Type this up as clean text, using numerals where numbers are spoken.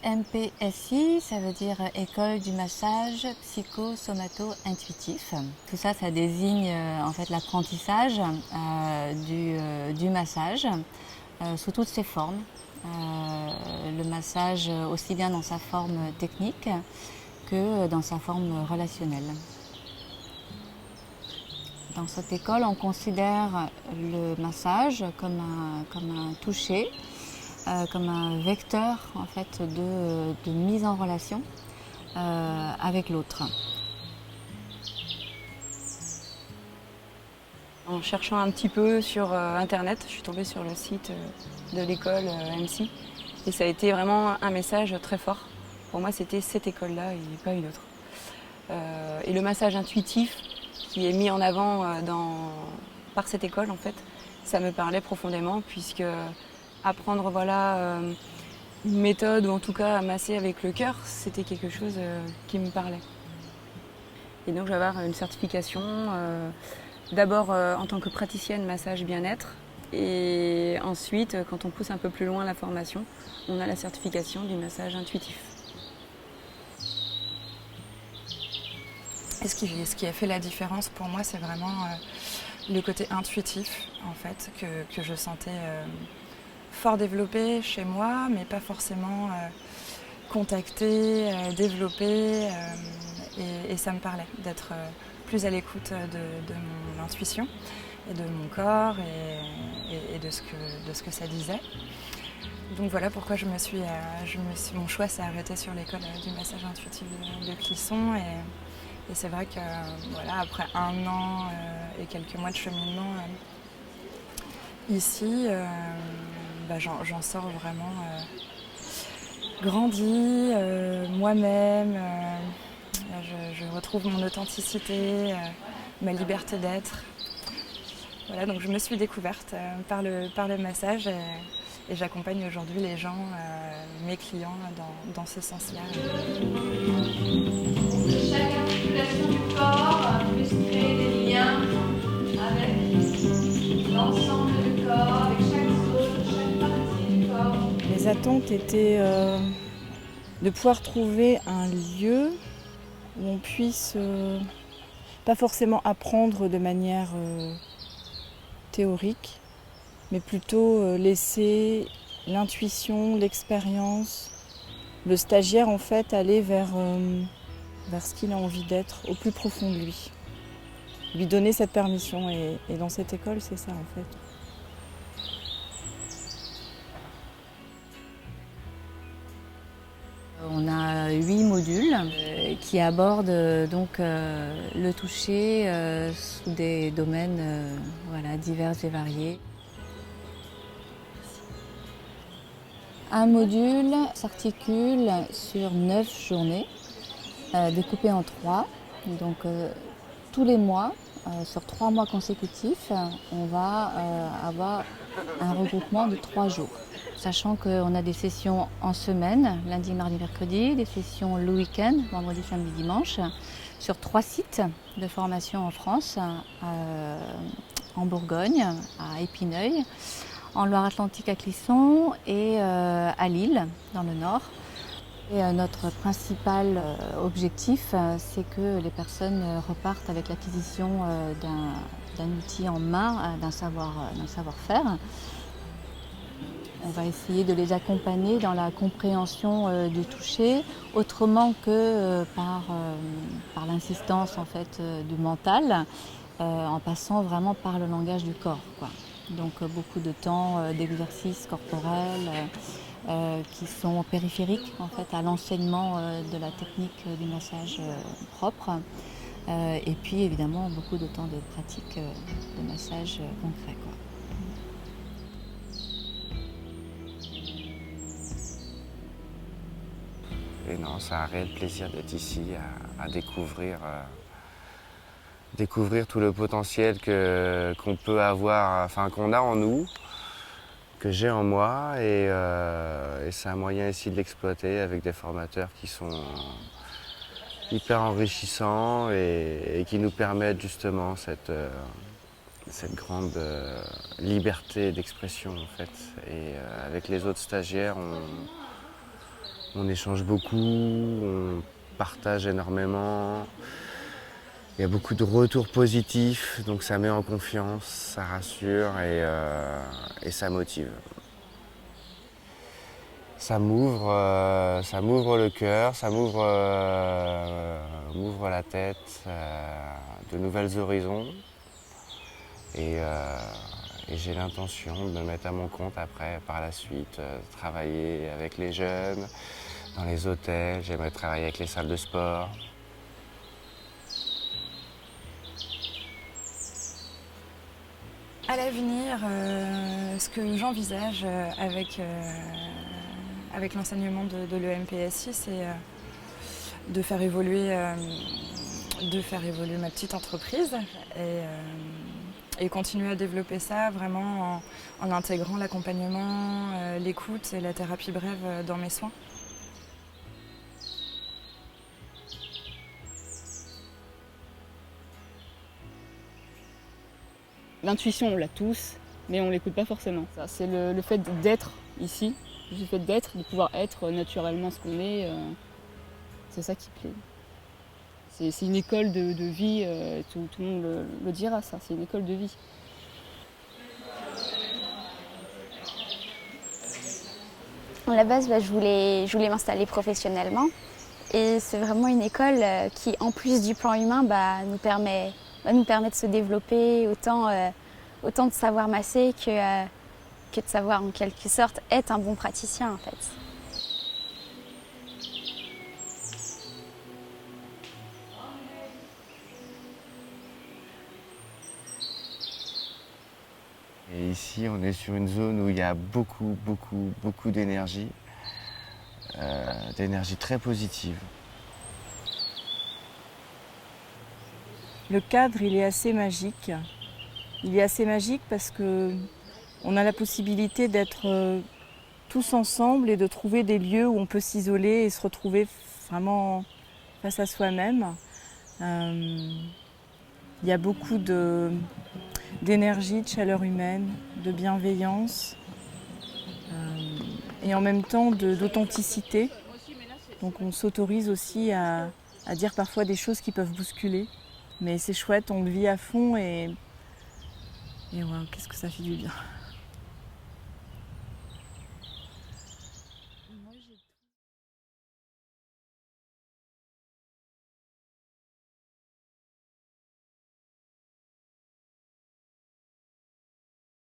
EMPSI, ça veut dire École du massage psychosomato-intuitif. Tout ça, ça désigne en fait l'apprentissage du massage sous toutes ses formes. Le massage aussi bien dans sa forme technique que dans sa forme relationnelle. Dans cette école, on considère le massage comme un toucher, comme un vecteur en fait, de mise en relation avec l'autre. En cherchant un petit peu sur Internet, je suis tombée sur le site de l'école MC. Et ça a été vraiment un message très fort. Pour moi, c'était cette école-là et pas une autre. Et le massage intuitif qui est mis en avant par cette école, en fait, ça me parlait profondément puisque apprendre une méthode ou en tout cas à masser avec le cœur, c'était quelque chose qui me parlait. Et donc je vais avoir une certification d'abord en tant que praticienne massage bien-être et ensuite quand on pousse un peu plus loin la formation, on a la certification du massage intuitif. Et ce qui a fait la différence pour moi, c'est vraiment le côté intuitif en fait, que je sentais fort développé chez moi, mais pas forcément contacté, développé. Et ça me parlait d'être plus à l'écoute de mon intuition et de mon corps et de ce que ça disait. Donc voilà pourquoi mon choix s'est arrêté sur l'école du massage intuitif de Clisson. Et c'est vrai que après 1 an et quelques mois de cheminement ici, j'en sors vraiment grandie, moi-même. Je retrouve mon authenticité, ma liberté d'être. Voilà, donc je me suis découverte par le massage et j'accompagne aujourd'hui les gens, mes clients, dans ce sens-là. Chaque articulation du corps puisse créer des liens avec l'ensemble du corps, avec chaque zone, chaque partie du corps. Les attentes étaient de pouvoir trouver un lieu où on puisse pas forcément apprendre de manière théorique, mais plutôt laisser l'intuition, l'expérience, le stagiaire en fait aller vers ce qu'il a envie d'être au plus profond de lui. Lui donner cette permission et dans cette école c'est ça en fait. On a 8 modules qui abordent donc le toucher sous des domaines divers et variés. Un module s'articule sur 9 journées découpées en 3. Donc tous les mois, sur 3 mois consécutifs, on va avoir un regroupement de 3 jours. Sachant qu'on a des sessions en semaine, lundi, mardi, mercredi, des sessions le week-end, vendredi, samedi, dimanche, sur 3 sites de formation en France, en Bourgogne, à Épineuil, en Loire-Atlantique à Clisson et à Lille, dans le Nord. Et notre principal objectif, c'est que les personnes repartent avec l'acquisition d'un outil en main, d'un savoir-faire. On va essayer de les accompagner dans la compréhension du toucher, autrement que par l'insistance en fait, du mental, en passant vraiment par le langage du corps, quoi. Donc beaucoup de temps d'exercices corporels qui sont périphériques en fait, à l'enseignement de la technique du massage propre. Et puis évidemment beaucoup de temps de pratique de massage concret, quoi. Et non, c'est un réel plaisir d'être ici, à découvrir tout le potentiel qu'on peut avoir, enfin qu'on a en nous, que j'ai en moi, et c'est un moyen ici de l'exploiter avec des formateurs qui sont hyper enrichissants et qui nous permettent justement cette grande liberté d'expression en fait. Et avec les autres stagiaires, On échange beaucoup, on partage énormément. Il y a beaucoup de retours positifs, donc ça met en confiance, ça rassure et ça motive. Ça m'ouvre le cœur, ça m'ouvre la tête, de nouvelles horizons. Et j'ai l'intention de me mettre à mon compte après, par la suite, travailler avec les jeunes, dans les hôtels, j'aimerais travailler avec les salles de sport. À l'avenir, ce que j'envisage avec l'enseignement de l'EMPSI, c'est de faire évoluer ma petite entreprise et continuer à développer ça vraiment en intégrant l'accompagnement, l'écoute et la thérapie brève dans mes soins. L'intuition, on l'a tous, mais on ne l'écoute pas forcément. C'est le fait d'être ici, juste le fait d'être, de pouvoir être naturellement ce qu'on est, c'est ça qui plaît. C'est une école de vie, tout le monde le dira ça, c'est une école de vie. À la base, je voulais m'installer professionnellement et c'est vraiment une école qui, en plus du plan humain, nous permet de se développer, autant de savoir masser que de savoir en quelque sorte être un bon praticien en fait. Et ici, on est sur une zone où il y a beaucoup d'énergie, d'énergie très positive. Le cadre, il est assez magique. Il est assez magique parce qu'on a la possibilité d'être tous ensemble et de trouver des lieux où on peut s'isoler et se retrouver vraiment face à soi-même. Il y a beaucoup d'énergie, de chaleur humaine, de bienveillance et en même temps d'authenticité. Donc on s'autorise aussi à dire parfois des choses qui peuvent bousculer. Mais c'est chouette, on le vit à fond et wow, qu'est-ce que ça fait du bien.